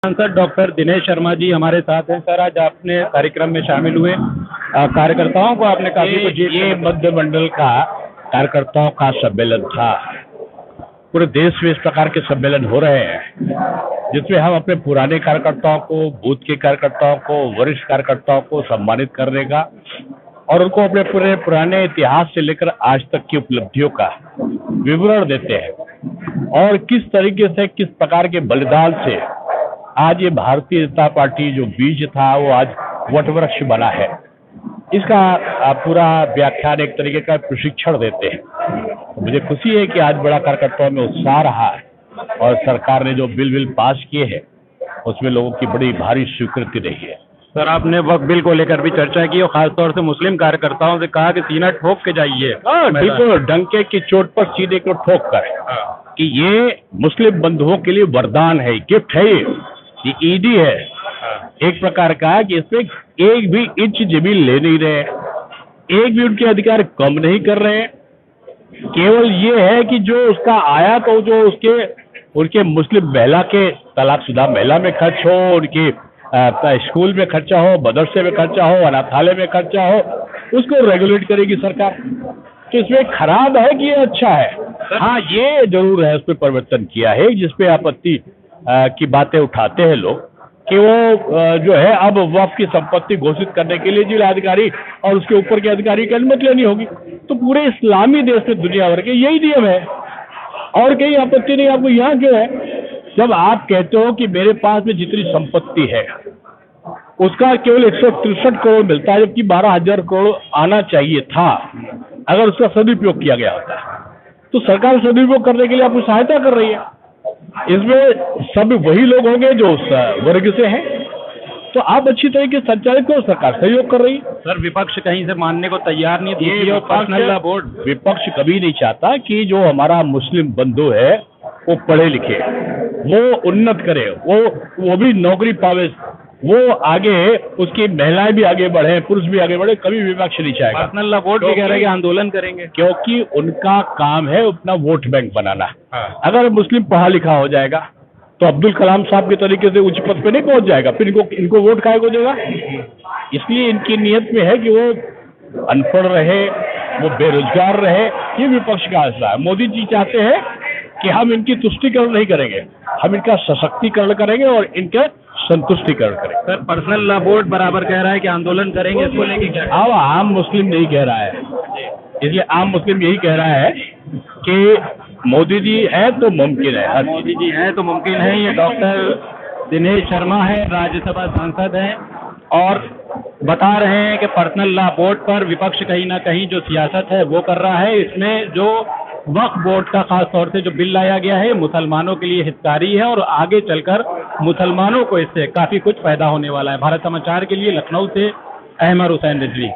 सांसद डॉक्टर दिनेश शर्मा जी हमारे साथ हैं। सर, आज आपने कार्यक्रम में शामिल हुए कार्यकर्ताओं को आपने काफी कुछ ये मध्य मंडल का कार्यकर्ताओं का सम्मेलन था। पूरे देश में इस प्रकार के सम्मेलन हो रहे हैं जिसमें हम अपने पुराने कार्यकर्ताओं को, बूथ के कार्यकर्ताओं को, वरिष्ठ कार्यकर्ताओं को सम्मानित करने का और उनको अपने पूरे पुराने इतिहास से लेकर आज तक की उपलब्धियों का विवरण देते हैं और किस तरीके से, किस प्रकार के बलिदान से आज ये भारतीय जनता पार्टी जो बीज था वो आज वटवृक्ष बना है। इसका पूरा व्याख्यान एक तरीके का प्रशिक्षण देते हैं। मुझे खुशी है कि आज बड़ा कार्यकर्ताओं में उत्साह रहा है और सरकार ने जो बिल पास किए हैं उसमें लोगों की बड़ी भारी स्वीकृति रही है। सर, आपने वक्फ बिल को लेकर भी चर्चा की और खासतौर से मुस्लिम कार्यकर्ताओं से कहा कि सीना ठोक के जाइए। बिल्कुल, डंके की चोट पर सीने को ठोक कर कि ये मुस्लिम बंधुओं के लिए वरदान है, गिफ्ट है, ये ईदी है एक प्रकार का कि इसमें एक भी इंच जमीन ले नहीं रहे, एक भी उनके अधिकार कम नहीं कर रहे हैं। केवल ये है कि जो उसका आया तो जो उनके मुस्लिम महिला के तलाकशुदा महिला में खर्च हो, उनके स्कूल में खर्चा हो, मदरसे में खर्चा हो, अनाथालय में खर्चा हो, उसको रेगुलेट करेगी सरकार। तो इसमें खराब है कि ये अच्छा है? हाँ, ये जरूर है, उसमें परिवर्तन किया है जिसपे आपत्ति की बातें उठाते हैं लोग कि वो जो है अब वक्फ की संपत्ति घोषित करने के लिए जिलाधिकारी और उसके ऊपर के अधिकारी की अनुमति लेनी होगी। तो पूरे इस्लामी देश में दुनिया भर के यही नियम है और कहीं आपत्ति नहीं। आपको यहाँ क्यों है? जब आप कहते हो कि मेरे पास में जितनी संपत्ति है उसका केवल 163 करोड़ मिलता है जबकि 12,000 करोड़ आना चाहिए था अगर उसका सदुपयोग किया गया होता, तो सरकार सदुपयोग करने के लिए आपको सहायता कर रही है। इसमें सब वही लोग होंगे जो उस वर्ग से हैं, तो आप अच्छी तरीके से संचालित करो, सरकार सहयोग कर रही है। सर, विपक्ष कहीं से मानने को तैयार नहीं है और पर्सनल लॉ बोर्ड। विपक्ष कभी नहीं चाहता कि जो हमारा मुस्लिम बंधु है वो पढ़े लिखे, वो उन्नत करे, वो भी नौकरी पावे, वो आगे, उसकी महिलाएं भी आगे बढ़े, पुरुष भी आगे बढ़े, कभी विपक्ष नहीं चाहेगा। पर्सनल लॉ बोर्ड भी कह रहा है कि आंदोलन करेंगे क्योंकि उनका काम है अपना वोट बैंक बनाना। हाँ। अगर मुस्लिम पढ़ा लिखा हो जाएगा तो अब्दुल कलाम साहब के तरीके से उच्च पद पे नहीं पहुंच जाएगा, फिर इनको वोट काहे को देगा? इसलिए इनकी नियत में है कि वो अनपढ़ रहे, वो बेरोजगार रहे। ये विपक्ष का आशा है। मोदी जी चाहते हैं कि हम इनकी तुष्टिकरण नहीं करेंगे, हम इनका सशक्तिकरण करेंगे और इनका संतुष्टिकरण करेंगे। सर, पर्सनल लॉ बोर्ड बराबर कह रहा है कि आंदोलन करेंगे, इसको लेके क्या? अब आम मुस्लिम नहीं कह रहा है, इसलिए आम मुस्लिम यही कह रहा है कि मोदी जी है तो मुमकिन है, मोदी जी है तो मुमकिन है। ये डॉक्टर दिनेश शर्मा है, राज्यसभा सांसद हैं और बता रहे हैं कि पर्सनल लॉ बोर्ड पर विपक्ष कहीं ना कहीं जो सियासत है वो कर रहा है। इसमें जो वक्फ बोर्ड का खास तौर से जो बिल लाया गया है मुसलमानों के लिए हितकारी है और आगे चलकर मुसलमानों को इससे काफी कुछ फायदा होने वाला है। भारत समाचार के लिए लखनऊ से अहमद हुसैन रिजवी।